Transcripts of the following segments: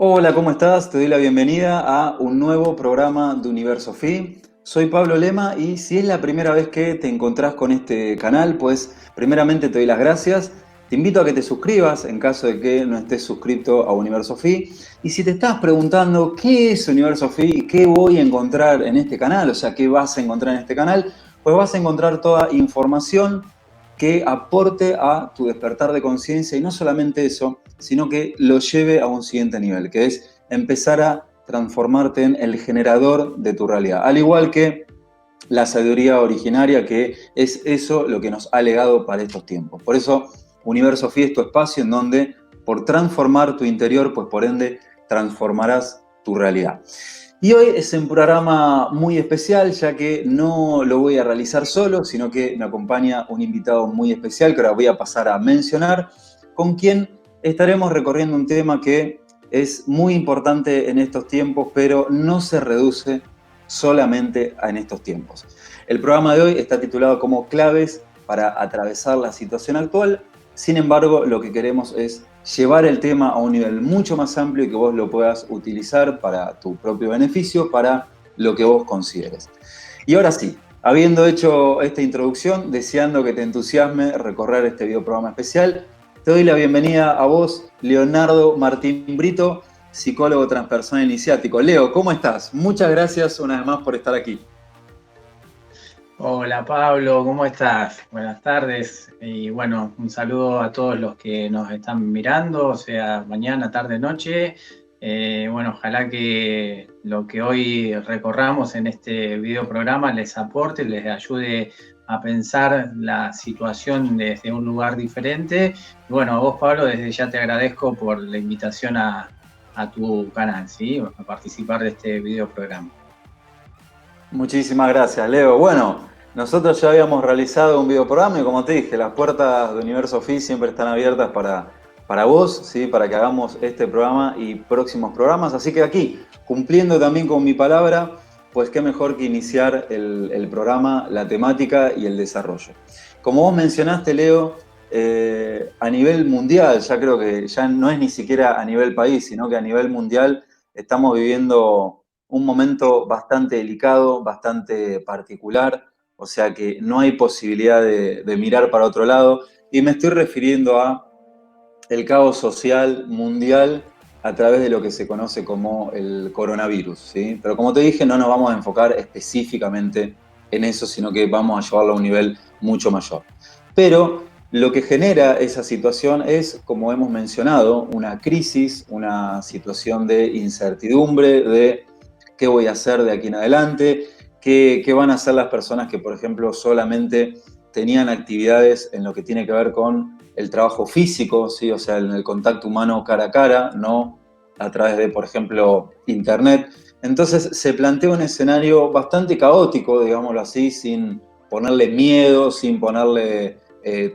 Hola, ¿cómo estás? Te doy la bienvenida a un nuevo programa de Universo Fi. Soy Pablo Lema y si es la primera vez que te encontrás con este canal, pues primeramente te doy las gracias. Te invito a que te suscribas en caso de que no estés suscrito a Universo Fi. Y si te estás preguntando qué es Universo Fi y qué voy a encontrar en este canal, o sea, qué vas a encontrar en este canal, pues vas a encontrar toda información que aporte a tu despertar de conciencia y no solamente eso, sino que lo lleve a un siguiente nivel, que es empezar a transformarte en el generador de tu realidad. Al igual que la sabiduría originaria, que es eso lo que nos ha legado para estos tiempos. Por eso, Universo Fi es tu espacio en donde, por transformar tu interior, pues por ende, transformarás tu realidad. Y hoy es un programa muy especial, ya que no lo voy a realizar solo, sino que me acompaña un invitado muy especial que ahora voy a pasar a mencionar, con quien estaremos recorriendo un tema que es muy importante en estos tiempos, pero no se reduce solamente en estos tiempos. El programa de hoy está titulado como Claves para atravesar la situación actual. Sin embargo, lo que queremos es llevar el tema a un nivel mucho más amplio y que vos lo puedas utilizar para tu propio beneficio, para lo que vos consideres. Y ahora sí, habiendo hecho esta introducción, deseando que te entusiasme recorrer este video programa especial, te doy la bienvenida a vos, Leonardo Martín Brito, psicólogo transpersonal iniciático. Leo, ¿cómo estás? Muchas gracias una vez más por estar aquí. Hola Pablo, ¿cómo estás? Buenas tardes y bueno, un saludo a todos los que nos están mirando, o sea, mañana, tarde, noche. Bueno, ojalá que lo que hoy recorramos en este video programa les aporte, les ayude a pensar la situación desde un lugar diferente. Y bueno, a vos Pablo, desde ya te agradezco por la invitación a tu canal, ¿sí? A participar de este video programa. Muchísimas gracias, Leo. Bueno, nosotros ya habíamos realizado un video programa y como te dije, las puertas de Universo Fi siempre están abiertas para vos, ¿sí? Para que hagamos este programa y próximos programas. Así que aquí, cumpliendo también con mi palabra, pues qué mejor que iniciar el programa, la temática y el desarrollo. Como vos mencionaste, Leo, a nivel mundial, ya creo que ya no es ni siquiera a nivel país, sino que a nivel mundial estamos viviendo un momento bastante delicado, bastante particular, o sea que no hay posibilidad de mirar para otro lado, y me estoy refiriendo a el caos social mundial a través de lo que se conoce como el coronavirus, ¿sí? Pero como te dije, no nos vamos a enfocar específicamente en eso, sino que vamos a llevarlo a un nivel mucho mayor. Pero lo que genera esa situación es, como hemos mencionado, una crisis, una situación de incertidumbre, de qué voy a hacer de aquí en adelante, qué van a hacer las personas que, por ejemplo, solamente tenían actividades en lo que tiene que ver con el trabajo físico, ¿sí? O sea, en el contacto humano cara a cara, no a través de, por ejemplo, Internet. Entonces se plantea un escenario bastante caótico, digámoslo así, sin ponerle miedo, sin ponerle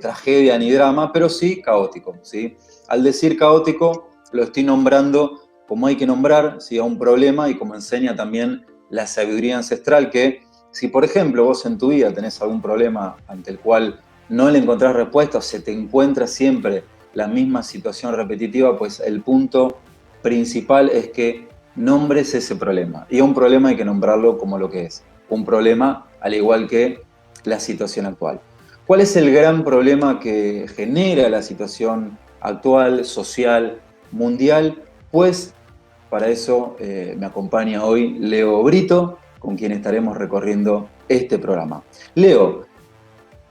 tragedia ni drama, pero sí caótico, ¿sí? Al decir caótico, lo estoy nombrando como hay que nombrar, ¿sí? A un problema y como enseña también la sabiduría ancestral que si, por ejemplo, vos en tu vida tenés algún problema ante el cual no le encontrás respuesta o se te encuentra siempre la misma situación repetitiva, pues el punto principal es que nombres ese problema. Y a un problema hay que nombrarlo como lo que es. Un problema al igual que la situación actual. ¿Cuál es el gran problema que genera la situación actual, social, mundial? Pues para eso me acompaña hoy Leo Brito, con quien estaremos recorriendo este programa. Leo,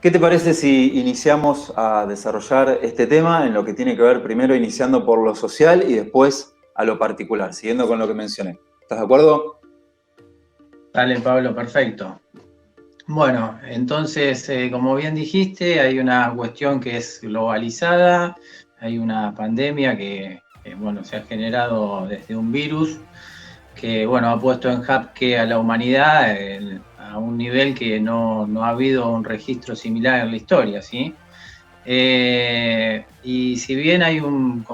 ¿qué te parece si iniciamos a desarrollar este tema en lo que tiene que ver primero iniciando por lo social y después a lo particular, siguiendo con lo que mencioné? ¿Estás de acuerdo? Dale Pablo, perfecto. Bueno, entonces, como bien dijiste, hay una cuestión que es globalizada, hay una pandemia bueno, se ha generado desde un virus que, bueno, ha puesto en jaque a la humanidad a un nivel que no ha habido un registro similar en la historia, ¿sí? Y si bien hay un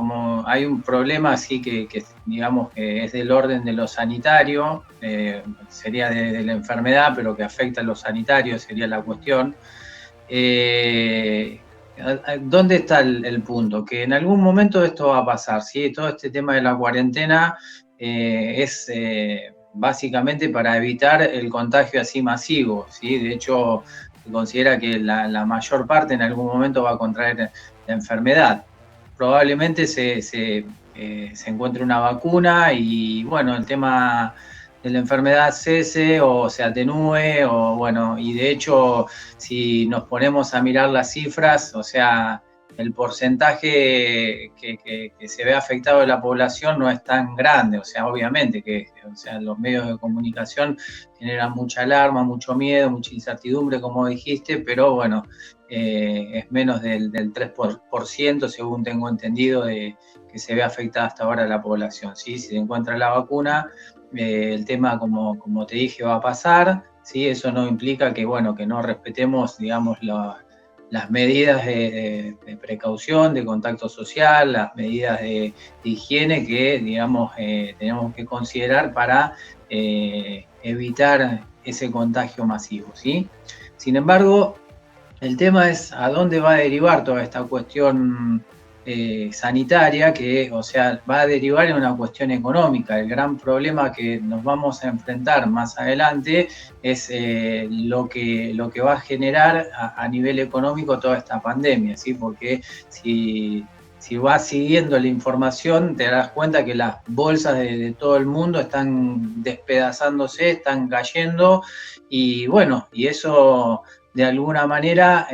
problema así que digamos que es del orden de lo sanitario, sería de la enfermedad, pero que afecta a lo sanitario, sería la cuestión. ¿dónde está el punto? Que en algún momento esto va a pasar, ¿sí? Todo este tema de la cuarentena es básicamente para evitar el contagio así masivo, ¿sí? De hecho, se considera que la mayor parte en algún momento va a contraer la enfermedad. Probablemente se encuentre una vacuna y, bueno, el tema de la enfermedad cese o se atenúe, o bueno, y de hecho, si nos ponemos a mirar las cifras, o sea, el porcentaje que se ve afectado de la población no es tan grande, o sea, obviamente que, o sea, los medios de comunicación generan mucha alarma, mucho miedo, mucha incertidumbre, como dijiste, pero bueno, es menos del 3%, según tengo entendido, de que se ve afectada hasta ahora la población, ¿sí? Si se encuentra la vacuna, el tema, como te dije, va a pasar, ¿sí? Eso no implica que, bueno, que no respetemos, digamos, las medidas de precaución, de contacto social, las medidas de higiene que, digamos, tenemos que considerar para evitar ese contagio masivo, ¿sí? Sin embargo, el tema es a dónde va a derivar toda esta cuestión sanitaria, que, o sea, va a derivar en una cuestión económica. El gran problema que nos vamos a enfrentar más adelante es lo que va a generar a nivel económico toda esta pandemia, ¿sí? Porque si vas siguiendo la información, te das cuenta que las bolsas de todo el mundo están despedazándose, están cayendo, y bueno, y eso de alguna manera,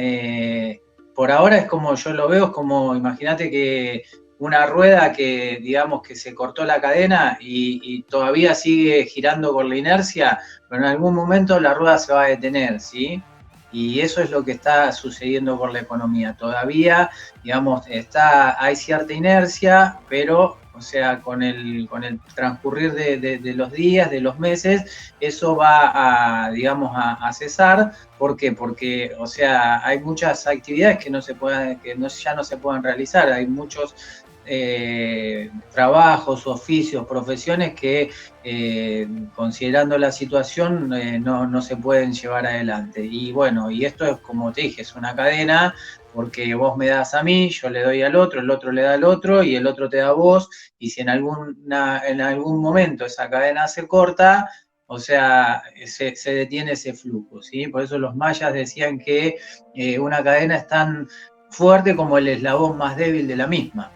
por ahora es como yo lo veo, es como, imagínate que una rueda que, digamos, que se cortó la cadena y todavía sigue girando por la inercia, pero en algún momento la rueda se va a detener, ¿sí? Y eso es lo que está sucediendo con la economía. Todavía, digamos, hay cierta inercia, pero, o sea, con el transcurrir de los días, de los meses, eso va a, digamos, a cesar. ¿Por qué? Porque, o sea, hay muchas actividades que no se pueden, ya no se pueden realizar. Hay muchos trabajos, oficios, profesiones que, considerando la situación, no se pueden llevar adelante. Y bueno, y esto es, como te dije, es una cadena, porque vos me das a mí, yo le doy al otro, el otro le da al otro y el otro te da a vos, y si en algún momento esa cadena se corta, o sea, se detiene ese flujo, ¿sí? Por eso los mayas decían que una cadena es tan fuerte como el eslabón más débil de la misma,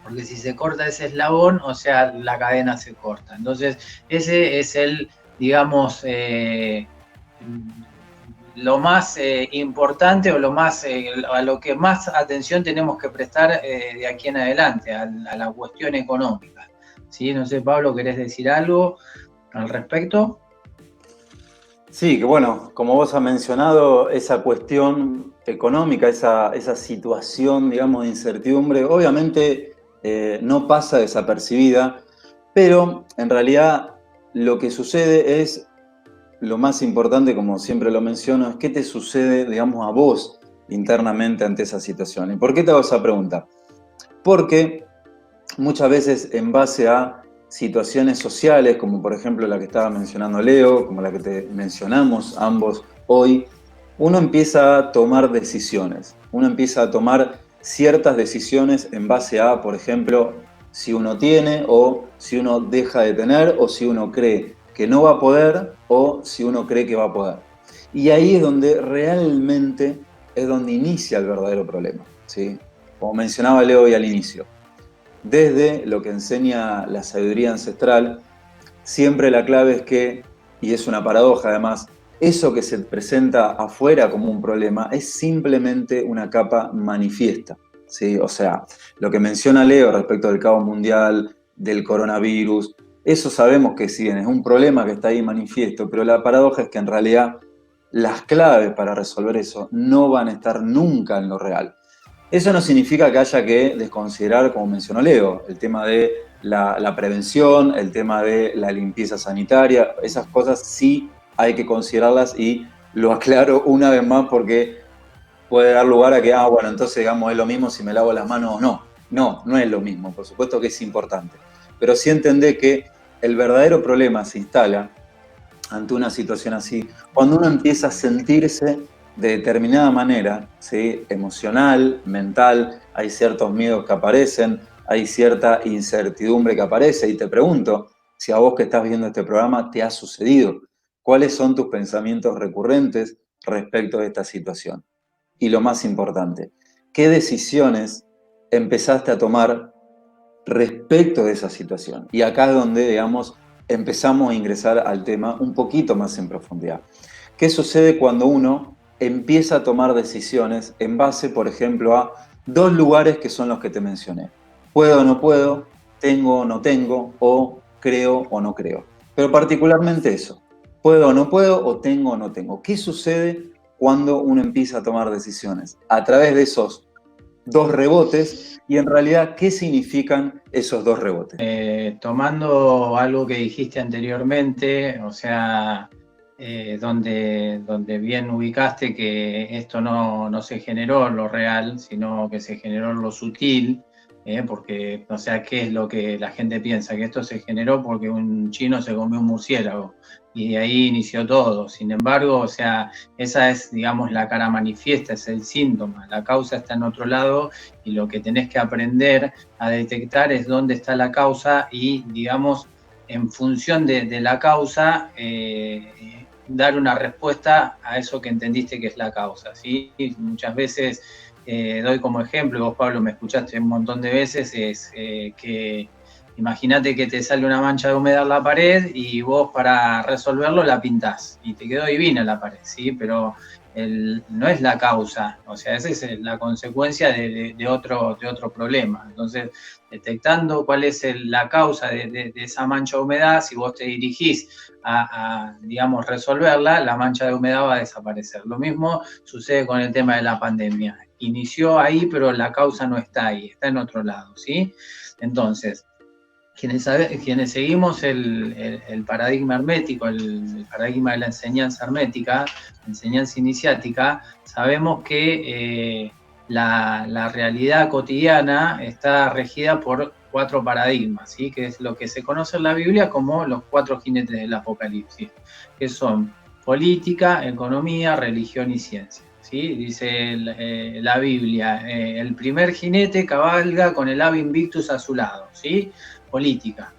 porque si se corta ese eslabón, o sea, la cadena se corta. Entonces, ese es el, digamos, lo más importante, o a lo que más atención tenemos que prestar de aquí en adelante, a la cuestión económica. ¿Sí? No sé, Pablo, ¿querés decir algo al respecto? Sí, que bueno, como vos has mencionado, esa cuestión económica, esa situación, digamos, de incertidumbre, obviamente no pasa desapercibida, pero en realidad lo que sucede es lo más importante, como siempre lo menciono, es qué te sucede, digamos, a vos internamente ante esa situación. ¿Y por qué te hago esa pregunta? Porque muchas veces en base a situaciones sociales, como por ejemplo la que estaba mencionando Leo, como la que te mencionamos ambos hoy, uno empieza a tomar decisiones, uno empieza a tomar ciertas decisiones en base a, por ejemplo, si uno tiene o si uno deja de tener, o si uno cree que no va a poder o si uno cree que va a poder. Y ahí es donde realmente es donde inicia el verdadero problema, ¿sí? Como mencionaba Leo hoy al inicio. Desde lo que enseña la sabiduría ancestral, siempre la clave es que, y es una paradoja además, eso que se presenta afuera como un problema es simplemente una capa manifiesta, ¿sí? O sea, lo que menciona Leo respecto del caos mundial, del coronavirus, eso sabemos que sí, es un problema que está ahí manifiesto, pero la paradoja es que en realidad las claves para resolver eso no van a estar nunca en lo real. Eso no significa que haya que desconsiderar, como mencionó Leo, el tema de la prevención, el tema de la limpieza sanitaria, esas cosas sí hay que considerarlas, y lo aclaro una vez más porque puede dar lugar a que, bueno, entonces digamos es lo mismo si me lavo las manos o no. No, no es lo mismo, por supuesto que es importante. Pero sí entender que el verdadero problema se instala ante una situación así, cuando uno empieza a sentirse de determinada manera, ¿sí? Emocional, mental, hay ciertos miedos que aparecen, hay cierta incertidumbre que aparece, y te pregunto, si a vos que estás viendo este programa te ha sucedido, ¿cuáles son tus pensamientos recurrentes respecto de esta situación? Y lo más importante, ¿qué decisiones empezaste a tomar respecto de esa situación? Y acá es donde, digamos, empezamos a ingresar al tema un poquito más en profundidad. ¿Qué sucede cuando uno empieza a tomar decisiones en base, por ejemplo, a dos lugares que son los que te mencioné? ¿Puedo o no puedo? ¿Tengo o no tengo? ¿O creo o no creo? Pero particularmente eso. ¿Puedo o no puedo? ¿O tengo o no tengo? ¿Qué sucede cuando uno empieza a tomar decisiones? A través de esos dos rebotes, y en realidad, ¿qué significan esos dos rebotes? Tomando algo que dijiste anteriormente, o sea, donde bien ubicaste que esto no se generó en lo real, sino que se generó en lo sutil, porque, o sea, ¿qué es lo que la gente piensa? Que esto se generó porque un chino se comió un murciélago y de ahí inició todo. Sin embargo, o sea, esa es, digamos, la cara manifiesta, es el síntoma. La causa está en otro lado y lo que tenés que aprender a detectar es dónde está la causa y, digamos, en función de la causa, dar una respuesta a eso que entendiste que es la causa, ¿sí? Muchas veces doy como ejemplo, vos Pablo me escuchaste un montón de veces, es que imagínate que te sale una mancha de humedad en la pared y vos para resolverlo la pintás y te quedó divina la pared, ¿sí? Pero no es la causa, o sea, esa es la consecuencia de otro problema. Entonces, detectando cuál es la causa de esa mancha de humedad, si vos te dirigís digamos, resolverla, la mancha de humedad va a desaparecer. Lo mismo sucede con el tema de la pandemia. Inició ahí, pero la causa no está ahí, está en otro lado, ¿sí? Entonces, quienes seguimos el paradigma hermético, el paradigma de la enseñanza hermética, la enseñanza iniciática, sabemos que la realidad cotidiana está regida por 4 paradigmas, ¿sí? Que es lo que se conoce en la Biblia como los 4 jinetes del Apocalipsis, que son política, economía, religión y ciencia. ¿Sí? Dice la Biblia, el primer jinete cabalga con el ave invictus a su lado, ¿sí? Política.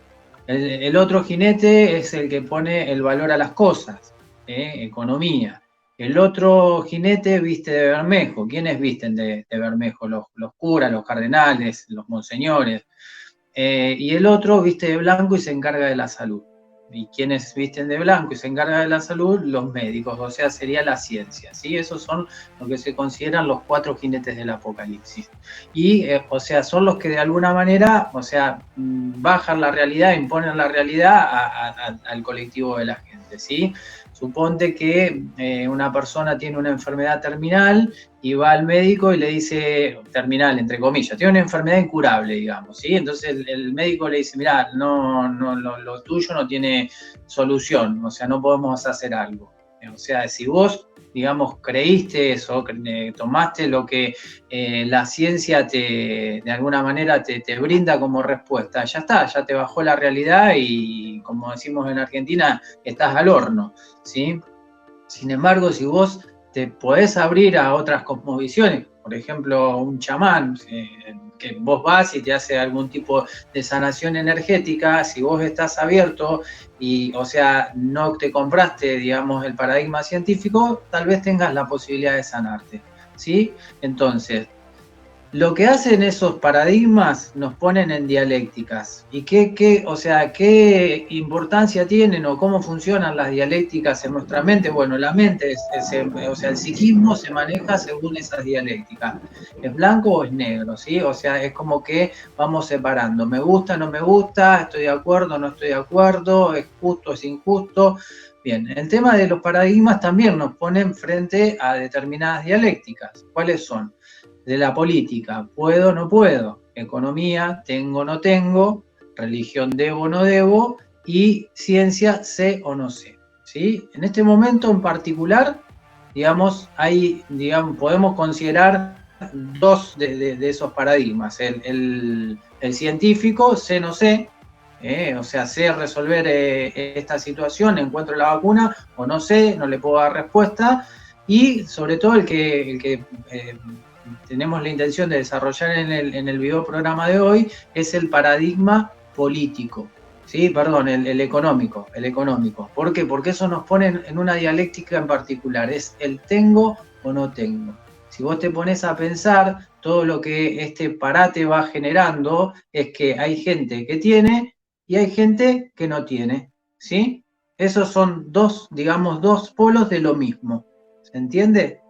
El otro jinete es el que pone el valor a las cosas, economía. El otro jinete viste de bermejo. ¿Quiénes visten de bermejo? Los curas, los cardenales, los monseñores. Y el otro viste de blanco y se encarga de la salud. ¿Y quiénes visten de blanco y se encargan de la salud? Los médicos, o sea, sería la ciencia, ¿sí? Esos son lo que se consideran los 4 jinetes del Apocalipsis. Y, o sea, son los que de alguna manera, o sea, bajan la realidad, imponen la realidad al colectivo de la gente, ¿sí? Suponte que una persona tiene una enfermedad terminal y va al médico y le dice, terminal, entre comillas, tiene una enfermedad incurable, digamos, ¿sí? Entonces el médico le dice, mirá, lo tuyo no tiene solución, o sea, no podemos hacer algo. O sea, si vos, digamos, creíste eso, tomaste lo que la ciencia de alguna manera te brinda como respuesta, ya está, ya te bajó la realidad y, como decimos en Argentina, estás al horno, ¿sí? Sin embargo, si vos te podés abrir a otras cosmovisiones, por ejemplo, un chamán, que vos vas y te hace algún tipo de sanación energética, si vos estás abierto y, o sea, no te compraste, digamos, el paradigma científico, tal vez tengas la posibilidad de sanarte, ¿sí? Entonces, lo que hacen esos paradigmas nos ponen en dialécticas. ¿Y o sea, qué importancia tienen o cómo funcionan las dialécticas en nuestra mente? Bueno, la mente, o sea, el psiquismo se maneja según esas dialécticas. ¿Es blanco o es negro? ¿Sí? O sea, es como que vamos separando. Me gusta, no me gusta, estoy de acuerdo, no estoy de acuerdo, es justo, es injusto. Bien, el tema de los paradigmas también nos ponen frente a determinadas dialécticas. ¿Cuáles son? De la política, puedo o no puedo, economía, tengo o no tengo, religión, debo o no debo, y ciencia, sé o no sé. ¿Sí? En este momento en particular, digamos, podemos considerar 2 de esos paradigmas. El científico, sé, no sé, o sea, sé resolver esta situación, encuentro la vacuna, o no sé, no le puedo dar respuesta. y sobre todo el que tenemos la intención de desarrollar en el video programa de hoy es el paradigma político. Sí, perdón, el económico. ¿Por qué? Porque eso nos pone en una dialéctica en particular, es el tengo o no tengo. Si vos te pones a pensar, todo lo que este parate va generando es que hay gente que tiene y hay gente que no tiene, ¿sí? Esos son dos polos de lo mismo, ¿se entiende?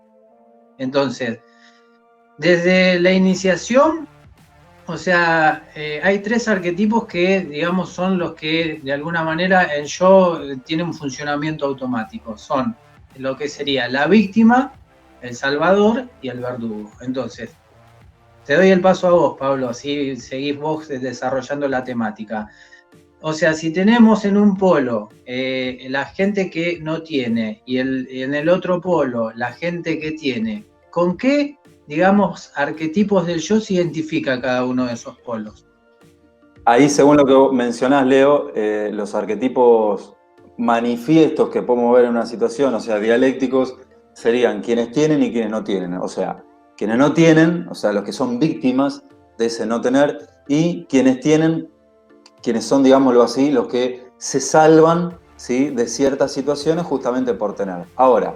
Entonces, desde la iniciación, o sea, hay tres arquetipos que, digamos, son los que de alguna manera en yo tienen un funcionamiento automático. Son lo que sería la víctima, el salvador y el verdugo. Entonces, te doy el paso a vos, Pablo, así seguís vos desarrollando la temática. O sea, si tenemos en un polo la gente que no tiene y en el otro polo la gente que tiene, ¿con qué, digamos, arquetipos del yo se identifica cada uno de esos polos? Ahí, según lo que mencionás, Leo, los arquetipos manifiestos que podemos ver en una situación, o sea, dialécticos, serían quienes tienen y quienes no tienen. O sea, quienes no tienen, o sea, los que son víctimas de ese no tener, y quienes tienen, quienes son, digámoslo así, los que se salvan, ¿sí?, de ciertas situaciones justamente por tener. Ahora,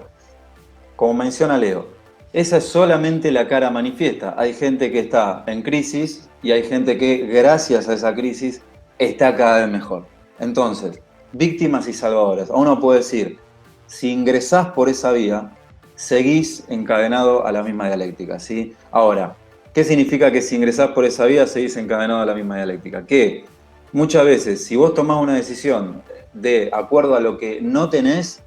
como menciona Leo, esa es solamente la cara manifiesta. Hay gente que está en crisis y hay gente que, gracias a esa crisis, está cada vez mejor. Entonces, víctimas y salvadores. Uno puede decir, si ingresás por esa vía, seguís encadenado a la misma dialéctica, ¿sí? Ahora, ¿qué significa que si ingresás por esa vía, seguís encadenado a la misma dialéctica? Que muchas veces, si vos tomás una decisión de acuerdo a lo que no tenés,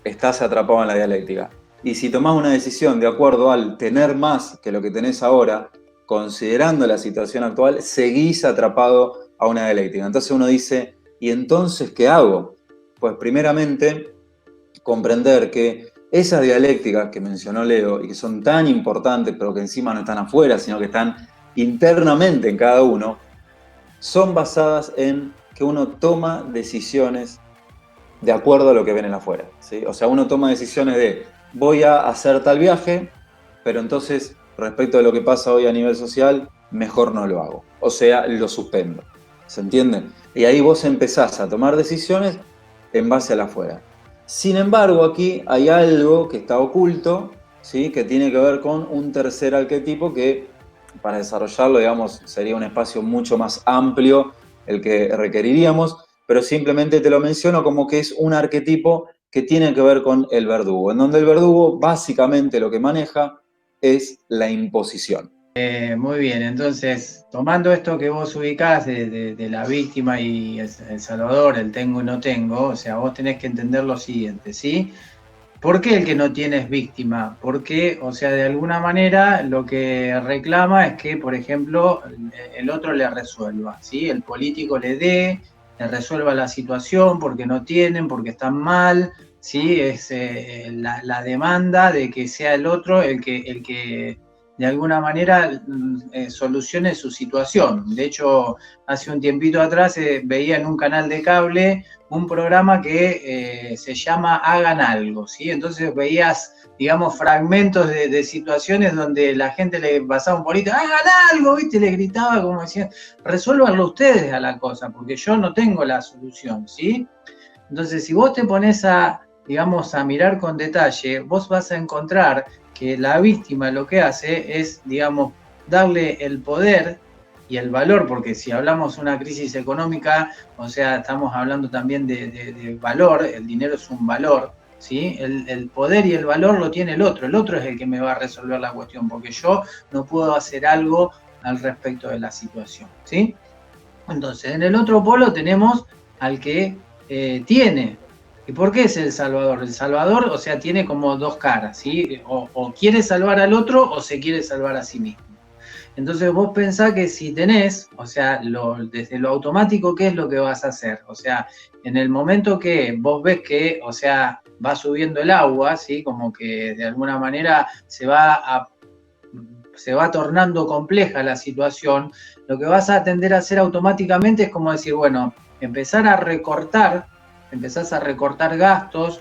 estás atrapado en la dialéctica. Y si tomás una decisión de acuerdo al tener más que lo que tenés ahora, considerando la situación actual, seguís atrapado a una dialéctica. Entonces uno dice, ¿y entonces qué hago? Pues primeramente, comprender que esas dialécticas que mencionó Leo y que son tan importantes, pero que encima no están afuera, sino que están internamente en cada uno, son basadas en que uno toma decisiones de acuerdo a lo que ven en afuera, ¿sí? O sea, uno toma decisiones de voy a hacer tal viaje, pero entonces respecto a lo que pasa hoy a nivel social, mejor no lo hago. O sea, lo suspendo. ¿Se entiende? Y ahí vos empezás a tomar decisiones en base al afuera. Sin embargo, aquí hay algo que está oculto, ¿sí?, que tiene que ver con un tercer arquetipo que, para desarrollarlo, digamos, sería un espacio mucho más amplio el que requeriríamos, pero simplemente te lo menciono como que es un arquetipo que tiene que ver con el verdugo, en donde el verdugo básicamente lo que maneja es la imposición. Muy bien, entonces, tomando esto que vos ubicás de la víctima y el salvador, el tengo y no tengo, o sea, vos tenés que entender lo siguiente, ¿sí? ¿Por qué el que no tiene es víctima? Porque, o sea, de alguna manera lo que reclama es que, por ejemplo, el otro le resuelva, ¿sí? El político le resuelva la situación porque no tienen, porque están mal, ¿sí? Es la demanda de que sea el otro el que de alguna manera solucione su situación. De hecho, hace un tiempito atrás veía en un canal de cable un programa que se llama Hagan Algo, ¿sí? Entonces veías, digamos, fragmentos de situaciones donde la gente le pasaba un político, ¡hagan algo!, ¿viste? Le gritaba como decían, resuélvanlo ustedes a la cosa, porque yo no tengo la solución, ¿sí? Entonces, si vos te pones digamos, a mirar con detalle, vos vas a encontrar que la víctima lo que hace es, digamos, darle el poder y el valor, porque si hablamos de una crisis económica, o sea, estamos hablando también de valor, el dinero es un valor, ¿sí? El poder y el valor lo tiene el otro es el que me va a resolver la cuestión, porque yo no puedo hacer algo al respecto de la situación, ¿sí? Entonces, en el otro polo tenemos al que tiene. ¿Y por qué es el salvador? El salvador, o sea, tiene como dos caras, ¿sí? O quiere salvar al otro o se quiere salvar a sí mismo. Entonces vos pensás que si tenés, o sea, desde lo automático, ¿qué es lo que vas a hacer? O sea, en el momento que vos ves que, o sea, va subiendo el agua, ¿sí? Como que de alguna manera se va tornando compleja la situación, lo que vas a tender a hacer automáticamente es como decir, bueno, empezás a recortar gastos,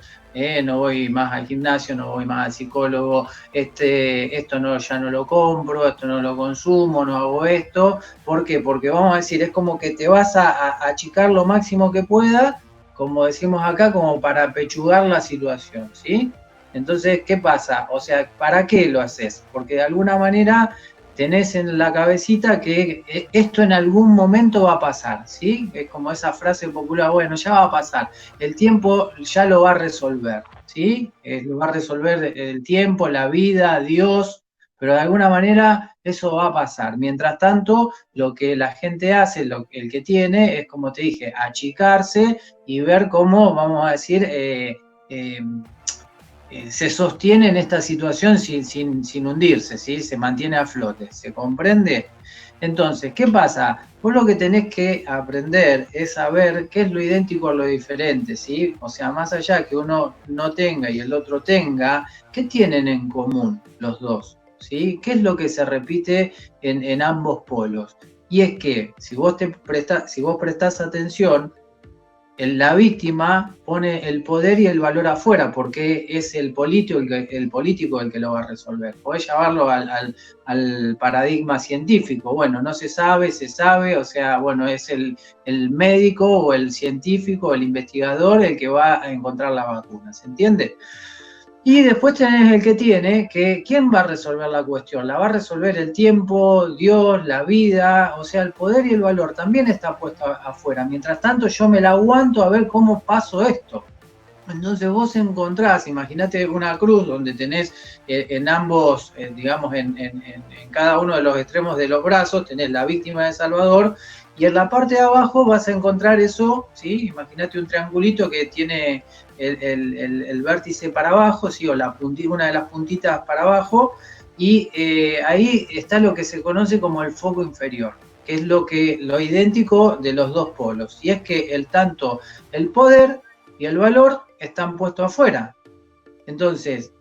no voy más al gimnasio, no voy más al psicólogo, esto no, ya no lo compro, esto no lo consumo, no hago esto. ¿Por qué? Porque vamos a decir, es como que te vas a achicar lo máximo que puedas, como decimos acá, como para apechugar la situación, ¿sí? Entonces, ¿qué pasa? O sea, ¿para qué lo haces? Porque de alguna manera tenés en la cabecita que esto en algún momento va a pasar, ¿sí? Es como esa frase popular, bueno, ya va a pasar, el tiempo ya lo va a resolver, ¿sí? Lo va a resolver el tiempo, la vida, Dios, pero de alguna manera eso va a pasar. Mientras tanto, lo que la gente hace, el que tiene, es como te dije, achicarse y ver cómo, vamos a decir, eh, se sostiene en esta situación sin hundirse, ¿sí? Se mantiene a flote, ¿se comprende? Entonces, ¿qué pasa? Vos lo que tenés que aprender es saber qué es lo idéntico a lo diferente, ¿sí? O sea, más allá que uno no tenga y el otro tenga, ¿qué tienen en común los dos? ¿Sí? ¿Qué es lo que se repite en ambos polos? Y es que si vos prestás atención, la víctima pone el poder y el valor afuera, porque es el político el que lo va a resolver. Podés llevarlo al paradigma científico. Bueno, no se sabe, se sabe, o sea, bueno, es el médico o el científico, el investigador el que va a encontrar la vacuna. ¿Se entiende? Y después tenés el que tiene, que ¿quién va a resolver la cuestión? La va a resolver el tiempo, Dios, la vida, o sea, el poder y el valor también está puesto afuera. Mientras tanto, yo me la aguanto a ver cómo paso esto. Entonces vos encontrás, imagínate una cruz donde tenés en ambos, digamos, en cada uno de los extremos de los brazos, tenés la víctima de Salvador, y en la parte de abajo vas a encontrar eso, ¿sí? Imagínate un triangulito que tiene el vértice para abajo, ¿sí? O una de las puntitas para abajo, y ahí está lo que se conoce como el foco inferior, que es lo idéntico de los dos polos, y es que tanto el poder y el valor están puestos afuera. Entonces,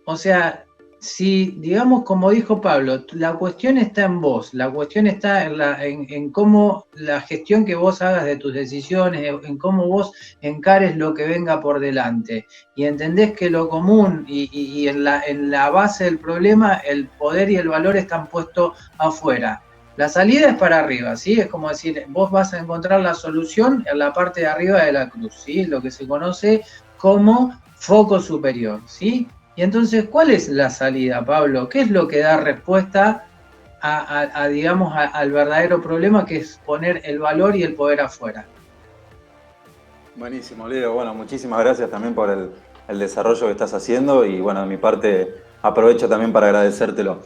o sea, si, digamos, como dijo Pablo, la cuestión está en vos, la cuestión está en cómo la gestión que vos hagas de tus decisiones, en cómo vos encares lo que venga por delante, y entendés que lo común y en la base del problema, el poder y el valor están puestos afuera. La salida es para arriba, ¿sí? Es como decir, vos vas a encontrar la solución en la parte de arriba de la cruz, ¿sí? Lo que se conoce como foco superior, ¿sí? Y entonces, ¿cuál es la salida, Pablo? ¿Qué es lo que da respuesta digamos, al verdadero problema, que es poner el valor y el poder afuera? Buenísimo, Leo. Bueno, muchísimas gracias también por el desarrollo que estás haciendo y bueno, de mi parte aprovecho también para agradecértelo.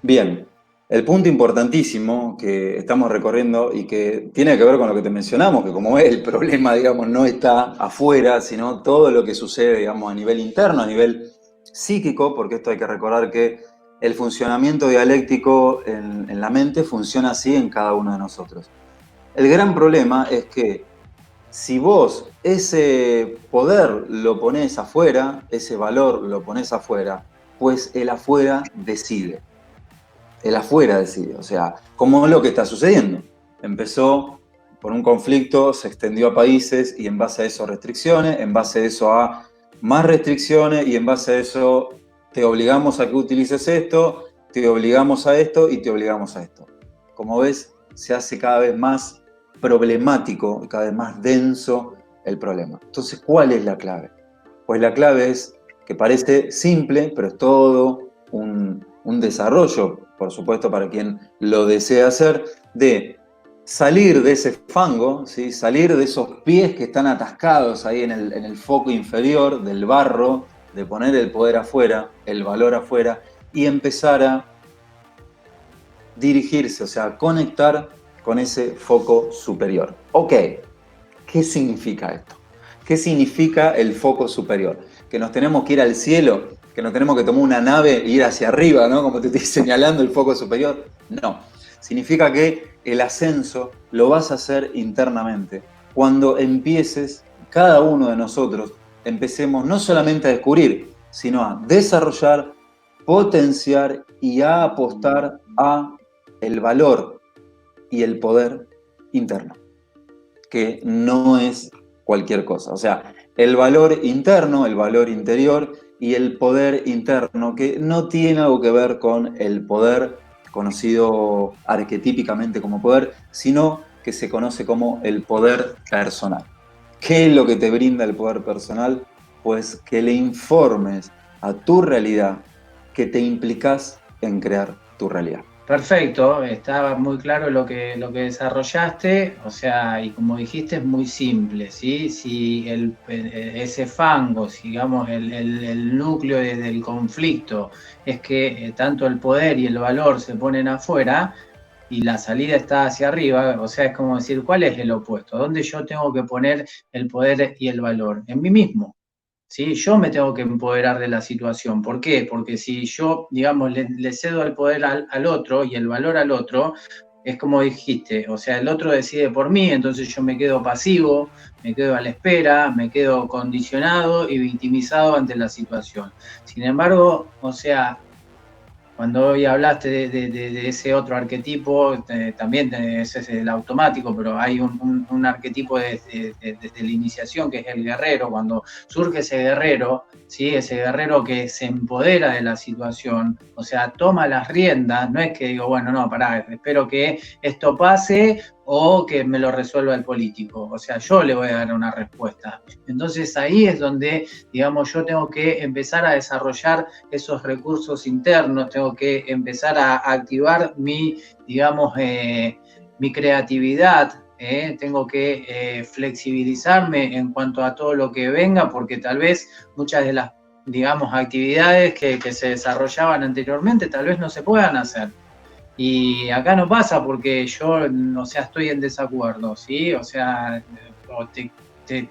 Bien, el punto importantísimo que estamos recorriendo y que tiene que ver con lo que te mencionamos, que como es el problema, digamos, no está afuera, sino todo lo que sucede, digamos, a nivel interno, a nivel psíquico, porque esto hay que recordar que el funcionamiento dialéctico en la mente funciona así en cada uno de nosotros. El gran problema es que si vos ese poder lo ponés afuera, ese valor lo ponés afuera, pues el afuera decide. El afuera decide. O sea, como lo que está sucediendo. Empezó por un conflicto, se extendió a países y en base a eso restricciones, en base a eso a más restricciones y en base a eso te obligamos a que utilices esto, te obligamos a esto y te obligamos a esto. Como ves, se hace cada vez más problemático, cada vez más denso el problema. Entonces, ¿cuál es la clave? Pues la clave es que parece simple, pero es todo un desarrollo, por supuesto, para quien lo desea hacer, de salir de ese fango, ¿sí? Salir de esos pies que están atascados ahí en el foco inferior del barro, de poner el poder afuera, el valor afuera, y empezar a dirigirse, o sea, conectar con ese foco superior. Ok, ¿qué significa esto? ¿Qué significa el foco superior? ¿Que nos tenemos que ir al cielo? ¿Que nos tenemos que tomar una nave e ir hacia arriba, ¿no? Como te estoy señalando el foco superior. No. Significa que el ascenso lo vas a hacer internamente. Cuando empieces, cada uno de nosotros, empecemos no solamente a descubrir, sino a desarrollar, potenciar y a apostar a el valor y el poder interno, que no es cualquier cosa. O sea, el valor interno, el valor interior y el poder interno, que no tiene algo que ver con el poder conocido arquetípicamente como poder, sino que se conoce como el poder personal. ¿Qué es lo que te brinda el poder personal? Pues que le informes a tu realidad que te implicas en crear tu realidad. Perfecto, estaba muy claro lo que desarrollaste, o sea, y como dijiste, es muy simple, ¿sí? Si ese fango, si, digamos, el núcleo del conflicto es que tanto el poder y el valor se ponen afuera y la salida está hacia arriba, o sea, es como decir, ¿cuál es el opuesto? ¿Dónde yo tengo que poner el poder y el valor? En mí mismo. ¿Sí? Yo me tengo que empoderar de la situación. ¿Por qué? Porque si yo, digamos, le cedo el poder al otro y el valor al otro, es como dijiste, o sea, el otro decide por mí, entonces yo me quedo pasivo, me quedo a la espera, me quedo condicionado y victimizado ante la situación. Sin embargo, o sea, cuando hoy hablaste de ese otro arquetipo, también ese es el automático, pero hay un arquetipo desde la iniciación que es el guerrero. Cuando surge ese guerrero, ¿sí? Ese guerrero que se empodera de la situación, o sea, toma las riendas, no es que digo, bueno, no, pará, espero que esto pase o que me lo resuelva el político, o sea, yo le voy a dar una respuesta. Entonces ahí es donde, digamos, yo tengo que empezar a desarrollar esos recursos internos, tengo que empezar a activar mi, digamos, mi creatividad, tengo que flexibilizarme en cuanto a todo lo que venga, porque tal vez muchas de las, digamos, actividades que se desarrollaban anteriormente tal vez no se puedan hacer. Y acá no pasa porque yo, o sea, estoy en desacuerdo, ¿sí? O sea, o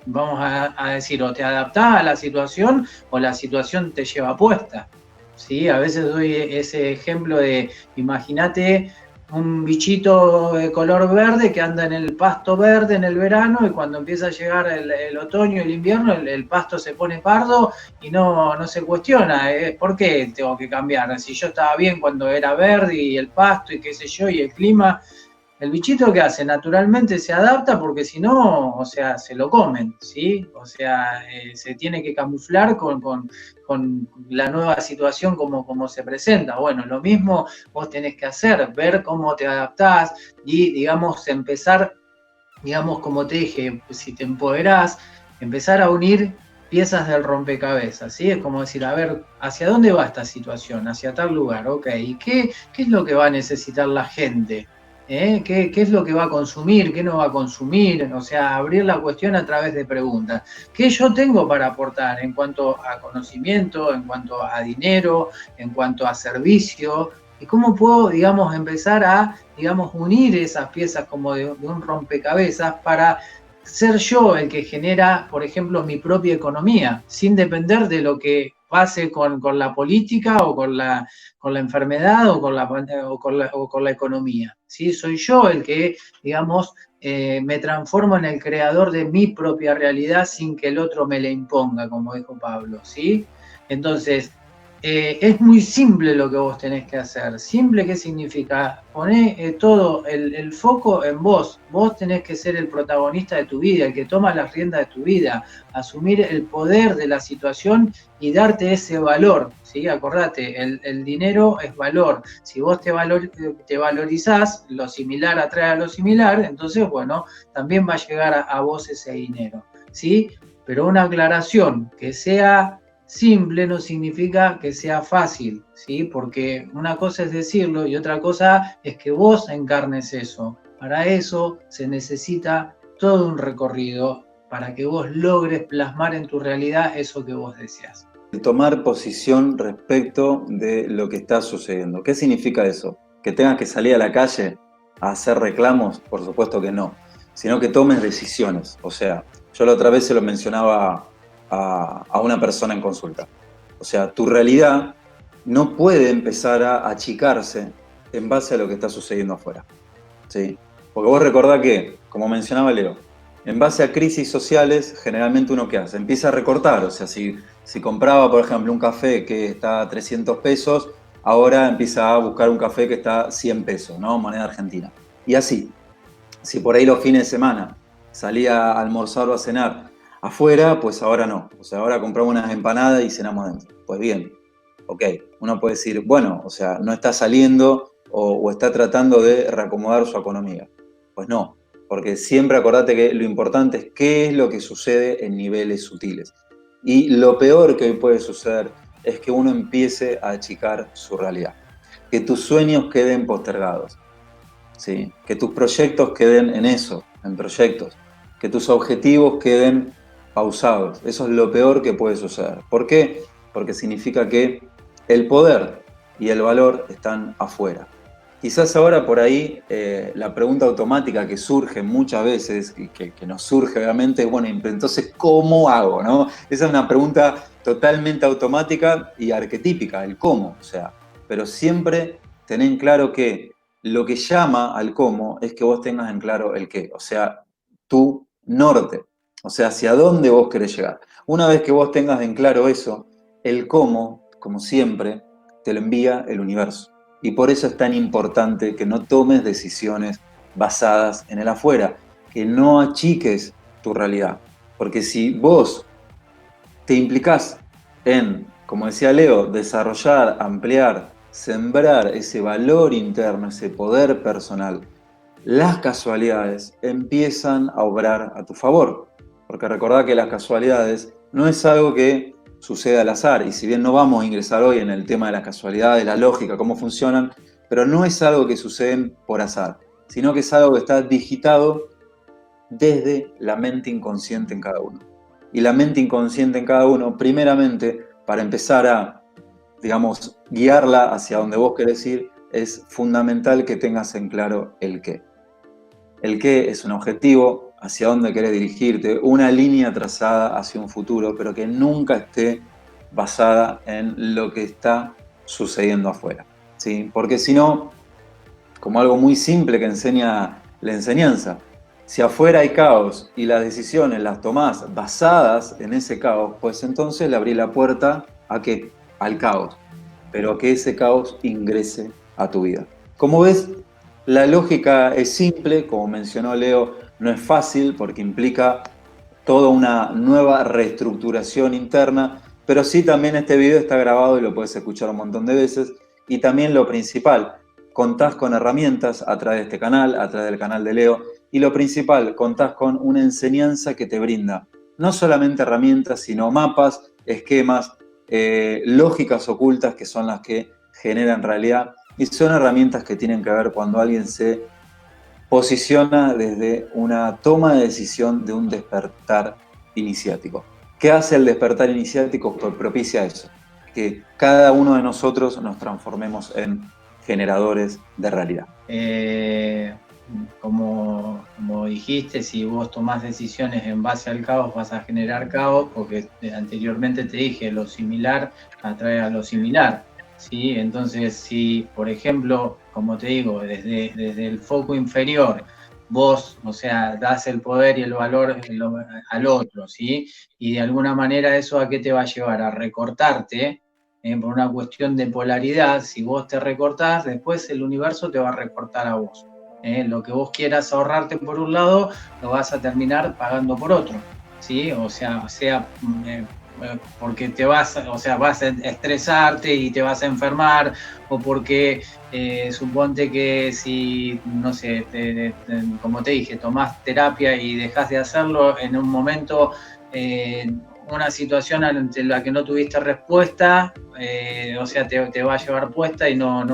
vamos a decir, o te adaptás a la situación o la situación te lleva puesta, ¿sí? A veces doy ese ejemplo de, imagínate un bichito de color verde que anda en el pasto verde en el verano y cuando empieza a llegar el otoño y el invierno, el pasto se pone pardo y no se cuestiona, ¿por qué tengo que cambiar? Si yo estaba bien cuando era verde y el pasto y qué sé yo y el clima, el bichito que hace naturalmente se adapta porque si no, o sea, se lo comen, ¿sí? O sea, se tiene que camuflar con la nueva situación como se presenta. Bueno, lo mismo vos tenés que hacer, ver cómo te adaptás y, digamos, empezar, digamos, como te dije, si te empoderás, empezar a unir piezas del rompecabezas, ¿sí? Es como decir, a ver, ¿hacia dónde va esta situación? Hacia tal lugar, ok. ¿Y qué es lo que va a necesitar la gente? ¿Qué es lo que va a consumir? ¿Qué no va a consumir? O sea, abrir la cuestión a través de preguntas. ¿Qué yo tengo para aportar en cuanto a conocimiento, en cuanto a dinero, en cuanto a servicio? ¿Y cómo puedo, digamos, empezar a, digamos, unir esas piezas como de un rompecabezas para ser yo el que genera, por ejemplo, mi propia economía, sin depender de lo que pase con la política o con la enfermedad o con la economía? ¿Sí? Soy yo el que, digamos, me transformo en el creador de mi propia realidad sin que el otro me la imponga, como dijo Pablo, ¿sí? Entonces, es muy simple lo que vos tenés que hacer. ¿Simple qué significa? Poné todo el foco en vos. Vos tenés que ser el protagonista de tu vida, el que toma las riendas de tu vida, asumir el poder de la situación y darte ese valor, ¿sí? Acordate, el dinero es valor. Si vos te valorizás, lo similar atrae a lo similar, entonces, bueno, también va a llegar a vos ese dinero, ¿sí? Pero una aclaración, que sea simple no significa que sea fácil, ¿sí? Porque una cosa es decirlo y otra cosa es que vos encarnes eso. Para eso se necesita todo un recorrido para que vos logres plasmar en tu realidad eso que vos deseas. Tomar posición respecto de lo que está sucediendo. ¿Qué significa eso? ¿Que tengas que salir a la calle a hacer reclamos? Por supuesto que no, sino que tomes decisiones. O sea, yo la otra vez se lo mencionaba a una persona en consulta. O sea, tu realidad no puede empezar a achicarse en base a lo que está sucediendo afuera, ¿sí? Porque vos recordá que, como mencionaba Leo, en base a crisis sociales, generalmente uno ¿qué hace? Empieza a recortar. O sea, si compraba, por ejemplo, un café que está a 300 pesos, ahora empieza a buscar un café que está a 100 pesos, ¿no? Moneda argentina. Y así, si por ahí los fines de semana salía a almorzar o a cenar Afuera, pues ahora no. O sea, ahora compramos unas empanadas y cenamos adentro. Pues bien, ok. Uno puede decir, bueno, o sea, no está saliendo o está tratando de reacomodar su economía. Pues no, porque siempre acordate que lo importante es qué es lo que sucede en niveles sutiles. Y lo peor que hoy puede suceder es que uno empiece a achicar su realidad. Que tus sueños queden postergados. ¿Sí? Que tus proyectos queden en eso, en proyectos. Que tus objetivos queden pausados. Eso es lo peor que puede suceder. ¿Por qué? Porque significa que el poder y el valor están afuera. Quizás ahora por ahí la pregunta automática que surge muchas veces, que nos surge obviamente, es, bueno, entonces, ¿cómo hago? ¿No? Esa es una pregunta totalmente automática y arquetípica, el cómo. O sea, pero siempre ten en claro que lo que llama al cómo es que vos tengas en claro el qué, o sea, tu norte, o sea, hacia dónde vos querés llegar. Una vez que vos tengas en claro eso, el cómo, como siempre, te lo envía el universo. Y por eso es tan importante que no tomes decisiones basadas en el afuera, que no achiques tu realidad. Porque si vos te implicás en, como decía Leo, desarrollar, ampliar, sembrar ese valor interno, ese poder personal, las casualidades empiezan a obrar a tu favor. Porque recordá que las casualidades no es algo que sucede al azar, y si bien no vamos a ingresar hoy en el tema de las casualidades, la lógica, cómo funcionan, pero no es algo que suceden por azar, sino que es algo que está digitado desde la mente inconsciente en cada uno. Y la mente inconsciente en cada uno, primeramente, para empezar a, digamos, guiarla hacia donde vos querés ir, es fundamental que tengas en claro el qué. El qué es un objetivo, hacia dónde querés dirigirte, una línea trazada hacia un futuro, pero que nunca esté basada en lo que está sucediendo afuera, ¿sí? Porque si no, como algo muy simple que enseña la enseñanza, si afuera hay caos y las decisiones las tomás basadas en ese caos, pues entonces le abrí la puerta ¿a qué? Al caos, pero que ese caos ingrese a tu vida. Como ves, la lógica es simple, como mencionó Leo, no es fácil porque implica toda una nueva reestructuración interna, pero sí también este video está grabado y lo puedes escuchar un montón de veces. Y también lo principal, contás con herramientas a través de este canal, a través del canal de Leo, y lo principal, contás con una enseñanza que te brinda no solamente herramientas, sino mapas, esquemas, lógicas ocultas que son las que generan realidad, y son herramientas que tienen que ver cuando alguien se posiciona desde una toma de decisión de un despertar iniciático. ¿Qué hace el despertar iniciático? Pues propicia eso, que cada uno de nosotros nos transformemos en generadores de realidad. Como dijiste, si vos tomás decisiones en base al caos, vas a generar caos, porque anteriormente te dije, lo similar atrae a lo similar, ¿sí? Entonces, si, por ejemplo, como te digo, desde el foco inferior, vos, o sea, das el poder y el valor al otro, ¿sí? Y de alguna manera eso ¿a qué te va a llevar? A recortarte, por una cuestión de polaridad. Si vos te recortás, después el universo te va a recortar a vos. Lo que vos quieras ahorrarte por un lado, lo vas a terminar pagando por otro, ¿sí? O sea, porque te vas a estresarte y te vas a enfermar, o porque suponte que si, no sé, como te dije, tomás terapia y dejás de hacerlo en un momento, una situación ante la que no tuviste respuesta, o sea, te va a llevar puesta y no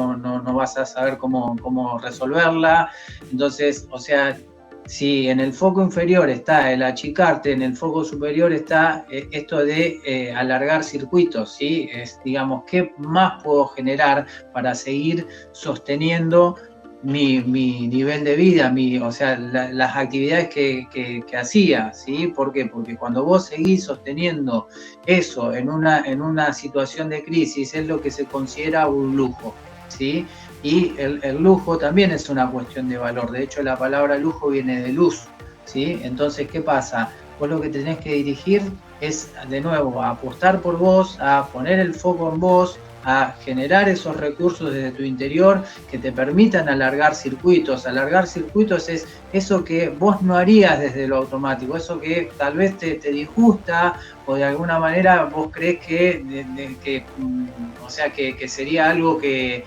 vas a saber cómo resolverla. Entonces, o sea, si en el foco inferior está el achicarte, en el foco superior está esto de alargar circuitos, ¿sí? Es, digamos, ¿qué más puedo generar para seguir sosteniendo mi nivel de vida, o sea, las actividades que hacía, ¿sí? ¿Por qué? Porque cuando vos seguís sosteniendo eso en una situación de crisis, es lo que se considera un lujo, ¿sí? Y el lujo también es una cuestión de valor. De hecho, la palabra lujo viene de luz, ¿sí? Entonces, ¿qué pasa? Vos lo que tenés que dirigir es de nuevo a apostar por vos, a poner el foco en vos, a generar esos recursos desde tu interior que te permitan alargar circuitos. Alargar circuitos es eso que vos no harías desde lo automático, eso que tal vez te disgusta o de alguna manera vos crees o sea, que sería algo que,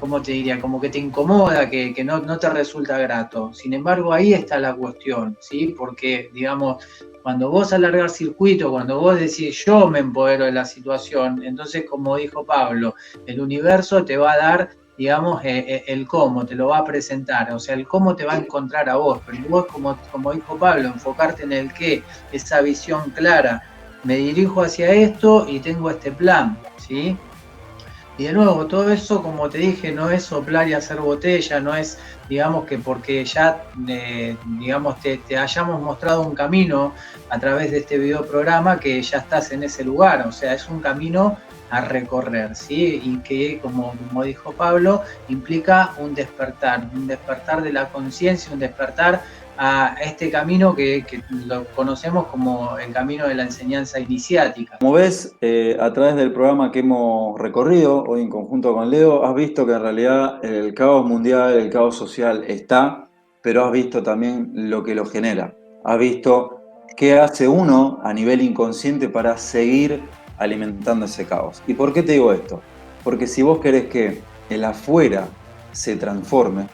¿cómo te diría? Como que te incomoda, que no te resulta grato. Sin embargo, ahí está la cuestión, ¿sí? Porque, digamos, cuando vos alargás circuito, cuando vos decís yo me empodero de la situación, entonces, como dijo Pablo, el universo te va a dar, digamos, el cómo, te lo va a presentar, o sea, el cómo te va a encontrar a vos, pero vos, como dijo Pablo, enfocarte en el qué, esa visión clara, me dirijo hacia esto y tengo este plan, ¿sí? Y de nuevo, todo eso, como te dije, no es soplar y hacer botella, no es, digamos, que porque ya, digamos, te hayamos mostrado un camino a través de este videoprograma que ya estás en ese lugar. O sea, es un camino a recorrer, ¿sí? Y que, como dijo Pablo, implica un despertar de la conciencia, un despertar a este camino que lo conocemos como el camino de la enseñanza iniciática. Como ves, a través del programa que hemos recorrido hoy en conjunto con Leo, has visto que en realidad el caos mundial, el caos social está, pero has visto también lo que lo genera. Has visto qué hace uno a nivel inconsciente para seguir alimentando ese caos. ¿Y por qué te digo esto? Porque si vos querés que el afuera se transforme,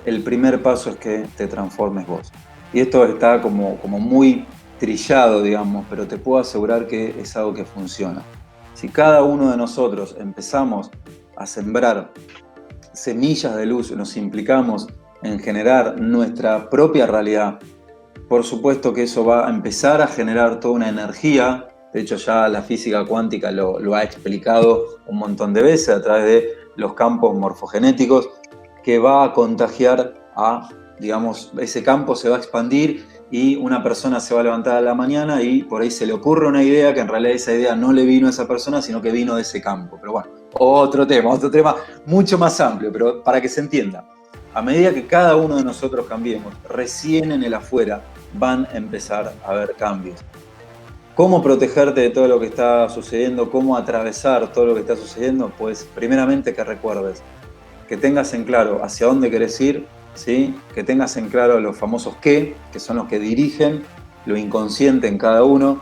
el primer paso es que te transformes vos. Y esto está como muy trillado, digamos, pero te puedo asegurar que es algo que funciona. Si cada uno de nosotros empezamos a sembrar semillas de luz, nos implicamos en generar nuestra propia realidad, por supuesto que eso va a empezar a generar toda una energía. De hecho, ya la física cuántica lo ha explicado un montón de veces a través de los campos morfogenéticos, que va a contagiar a, digamos, ese campo se va a expandir y una persona se va a levantar a la mañana y por ahí se le ocurre una idea que en realidad esa idea no le vino a esa persona, sino que vino de ese campo. Pero bueno, otro tema mucho más amplio, pero para que se entienda. A medida que cada uno de nosotros cambiemos, recién en el afuera van a empezar a haber cambios. ¿Cómo protegerte de todo lo que está sucediendo? ¿Cómo atravesar todo lo que está sucediendo? Pues primeramente que recuerdes, que tengas en claro hacia dónde querés ir, ¿sí? Que tengas en claro los famosos qué, que son los que dirigen lo inconsciente en cada uno,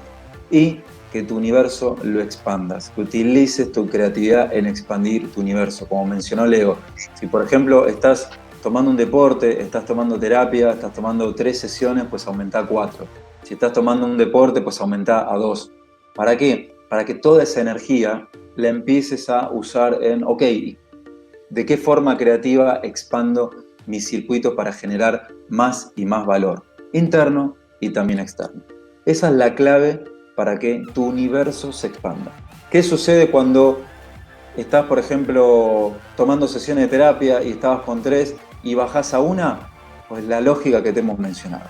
y que tu universo lo expandas, que utilices tu creatividad en expandir tu universo. Como mencionó Leo, si por ejemplo estás tomando un deporte, estás tomando terapia, estás tomando 3 sesiones, pues aumenta a 4. Si estás tomando un deporte, pues aumenta a 2. ¿Para qué? Para que toda esa energía la empieces a usar en, ok, ¿de qué forma creativa expando mis circuitos para generar más y más valor interno y también externo? Esa es la clave para que tu universo se expanda. ¿Qué sucede cuando estás, por ejemplo, tomando sesiones de terapia y estabas con 3 y bajás a 1? Pues la lógica que te hemos mencionado.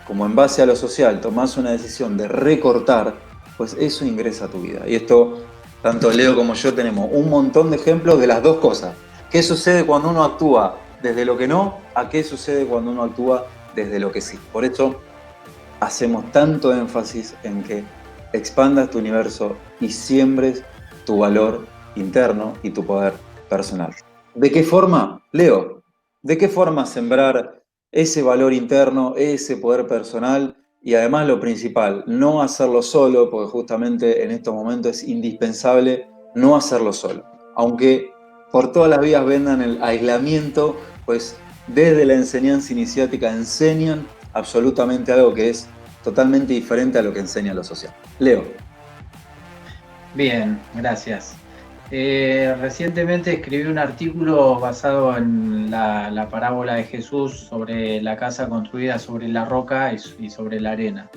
Como en base a lo social tomás una decisión de recortar, pues eso ingresa a tu vida. Y esto, tanto Leo como yo tenemos un montón de ejemplos de las dos cosas. ¿Qué sucede cuando uno actúa desde lo que no? ¿A qué sucede cuando uno actúa desde lo que sí? Por eso hacemos tanto énfasis en que expandas tu universo y siembres tu valor interno y tu poder personal. ¿De qué forma, Leo? ¿De qué forma sembrar ese valor interno, ese poder personal? Y además lo principal, no hacerlo solo, porque justamente en estos momentos es indispensable no hacerlo solo. Aunque por todas las vías vendan el aislamiento, pues desde la enseñanza iniciática enseñan absolutamente algo que es totalmente diferente a lo que enseña lo social. Leo. Bien, gracias. Recientemente escribí un artículo basado en la parábola de Jesús sobre la casa construida sobre la roca y sobre la arena.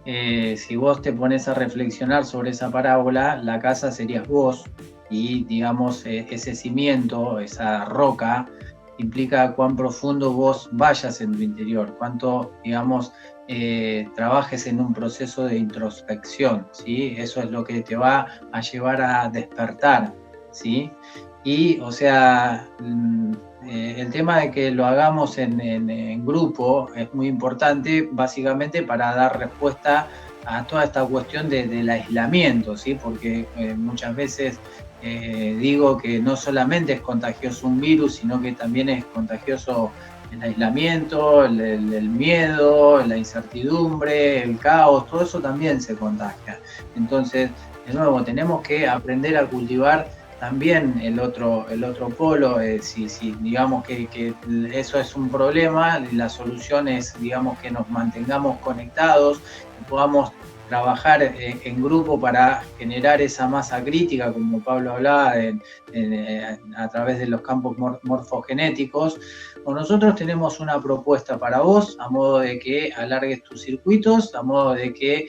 Si vos te pones a reflexionar sobre esa parábola, la casa serías vos y, digamos, ese cimiento, esa roca, implica cuán profundo vos vayas en tu interior, cuánto, digamos, trabajes en un proceso de introspección, ¿sí? Eso es lo que te va a llevar a despertar, ¿sí? Y, o sea, el tema de que lo hagamos en grupo es muy importante, básicamente para dar respuesta toda esta cuestión del aislamiento, ¿sí? Porque muchas veces digo que no solamente es contagioso un virus, sino que también es contagioso el aislamiento, el miedo, la incertidumbre, el caos, todo eso también se contagia. Entonces, de nuevo, tenemos que aprender a cultivar también el otro polo. Si digamos que eso es un problema, la solución es, digamos, que nos mantengamos conectados, que podamos trabajar en grupo para generar esa masa crítica, como Pablo hablaba, a través de los campos morfogenéticos. O nosotros tenemos una propuesta para vos, a modo de que alargues tus circuitos, a modo de que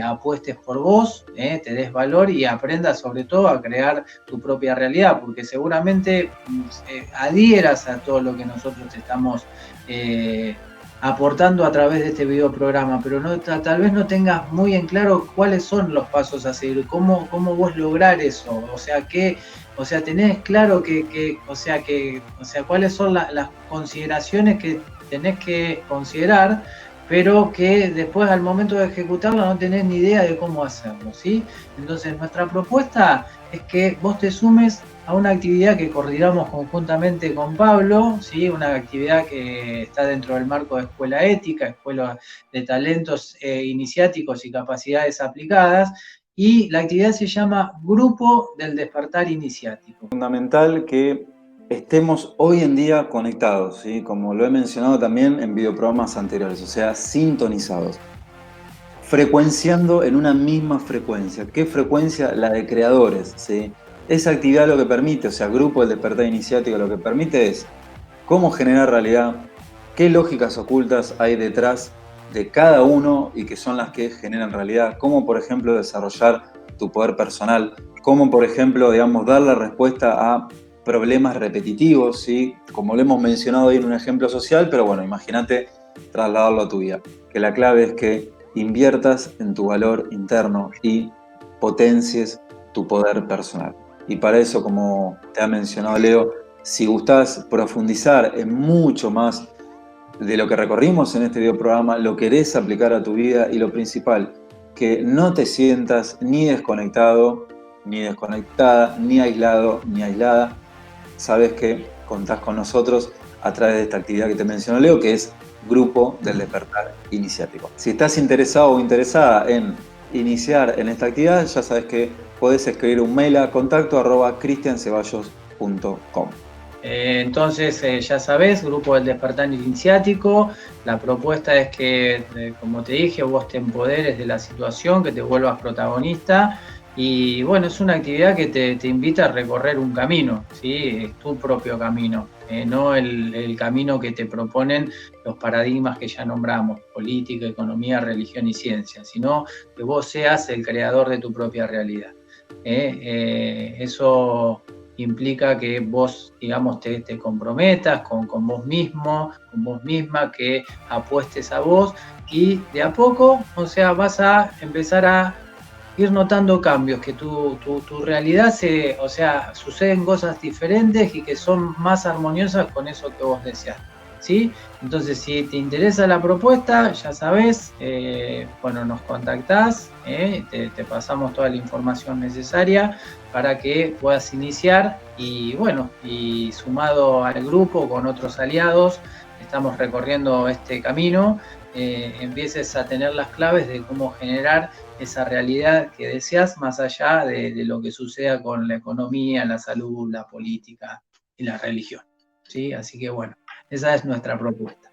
apuestes por vos, te des valor y aprendas sobre todo a crear tu propia realidad, porque seguramente adhieras a todo lo que nosotros te estamos aportando a través de este video programa, pero tal vez no tengas muy en claro cuáles son los pasos a seguir, cómo vos lograr eso, o sea, tenés claro cuáles son las consideraciones que tenés que considerar, pero que después al momento de ejecutarlo no tenés ni idea de cómo hacerlo, ¿sí? Entonces nuestra propuesta es que vos te sumes a una actividad que coordinamos conjuntamente con Pablo, ¿sí? Una actividad que está dentro del marco de Escuela Ética, Escuela de Talentos Iniciáticos y Capacidades Aplicadas, y la actividad se llama Grupo del Despertar Iniciático. Fundamental que estemos hoy en día conectados, ¿sí? Como lo he mencionado también en videoprogramas anteriores, o sea, sintonizados, frecuenciando en una misma frecuencia. ¿Qué frecuencia? La de creadores, ¿sí? Esa actividad lo que permite, o sea, Grupo del Despertar Iniciático, lo que permite es cómo generar realidad, qué lógicas ocultas hay detrás de cada uno y que son las que generan realidad, cómo, por ejemplo, desarrollar tu poder personal, cómo, por ejemplo, digamos, dar la respuesta a problemas repetitivos, ¿sí? Como lo hemos mencionado hoy en un ejemplo social, pero bueno, imagínate trasladarlo a tu vida, que la clave es que inviertas en tu valor interno y potencies tu poder personal. Y para eso, como te ha mencionado Leo, si gustás profundizar en mucho más de lo que recorrimos en este video programa, lo querés aplicar a tu vida y lo principal, que no te sientas ni desconectado, ni desconectada, ni aislado, ni aislada. Sabes que contás con nosotros a través de esta actividad que te mencionó Leo, que es Grupo del Despertar Iniciático. Si estás interesado o interesada en iniciar en esta actividad, ya sabes que podés escribir un mail a contacto@cristianceballos.com. Entonces, ya sabés, Grupo del Despertar Iniciático, la propuesta es que, como te dije, vos te empoderes de la situación, que te vuelvas protagonista, y bueno, es una actividad que te invita a recorrer un camino, ¿sí? Es tu propio camino, no el camino que te proponen los paradigmas que ya nombramos, política, economía, religión y ciencia, sino que vos seas el creador de tu propia realidad. Eso implica que vos, digamos, te comprometas con vos mismo, con vos misma, que apuestes a vos y de a poco, o sea, vas a empezar a ir notando cambios, que tu realidad o sea, suceden cosas diferentes y que son más armoniosas con eso que vos deseas, ¿sí? Entonces, si te interesa la propuesta, ya sabés, bueno, nos contactás, te pasamos toda la información necesaria para que puedas iniciar y bueno, y sumado al grupo con otros aliados, estamos recorriendo este camino, empieces a tener las claves de cómo generar esa realidad que deseas más allá de lo que suceda con la economía, la salud, la política y la religión, ¿sí? Así que bueno, esa es nuestra propuesta.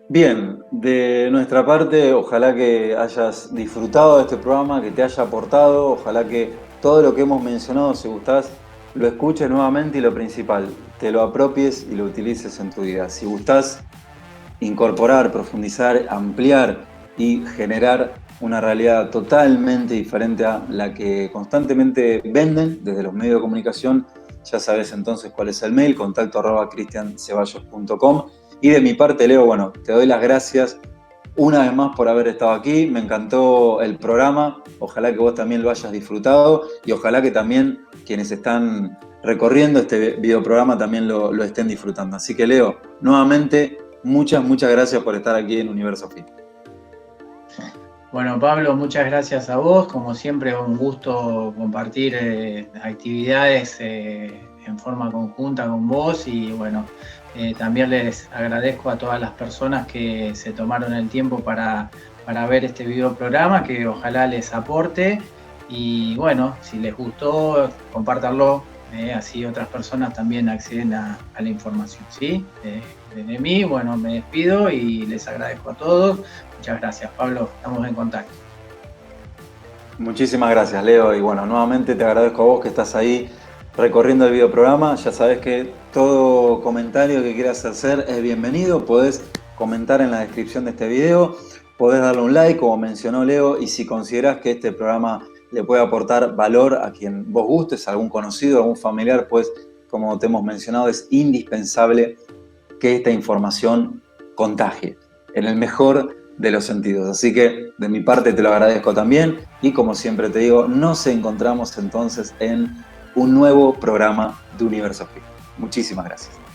Bien, de nuestra parte, ojalá que hayas disfrutado de este programa, que te haya aportado, ojalá que todo lo que hemos mencionado, si gustás, lo escuches nuevamente y lo principal, te lo apropies y lo utilices en tu vida. Si gustás incorporar, profundizar, ampliar y generar una realidad totalmente diferente a la que constantemente venden desde los medios de comunicación, ya sabes entonces cuál es el mail, contacto@cristianceballos.com. Y de mi parte, Leo, bueno, te doy las gracias una vez más por haber estado aquí. Me encantó el programa. Ojalá que vos también lo hayas disfrutado y ojalá que también quienes están recorriendo este videoprograma también lo estén disfrutando. Así que, Leo, nuevamente, muchas gracias por estar aquí en Universo Fit. Bueno, Pablo, muchas gracias a vos. Como siempre, un gusto compartir actividades en forma conjunta con vos. Y bueno, también les agradezco a todas las personas que se tomaron el tiempo para ver este video programa, que ojalá les aporte. Y bueno, si les gustó, compártanlo. Así otras personas también acceden a la información, ¿sí? De mí, bueno, me despido y les agradezco a todos. Muchas gracias, Pablo. Estamos en contacto. Muchísimas gracias, Leo. Y bueno, nuevamente te agradezco a vos que estás ahí recorriendo el videoprograma. Ya sabes que todo comentario que quieras hacer es bienvenido. Podés comentar en la descripción de este video. Podés darle un like, como mencionó Leo. Y si considerás que este programa le puede aportar valor a quien vos gustes, a algún conocido, a algún familiar, pues como te hemos mencionado, es indispensable que esta información contagie en el mejor de los sentidos. Así que de mi parte te lo agradezco también y como siempre te digo, nos encontramos entonces en un nuevo programa de Universo Fit. Muchísimas gracias.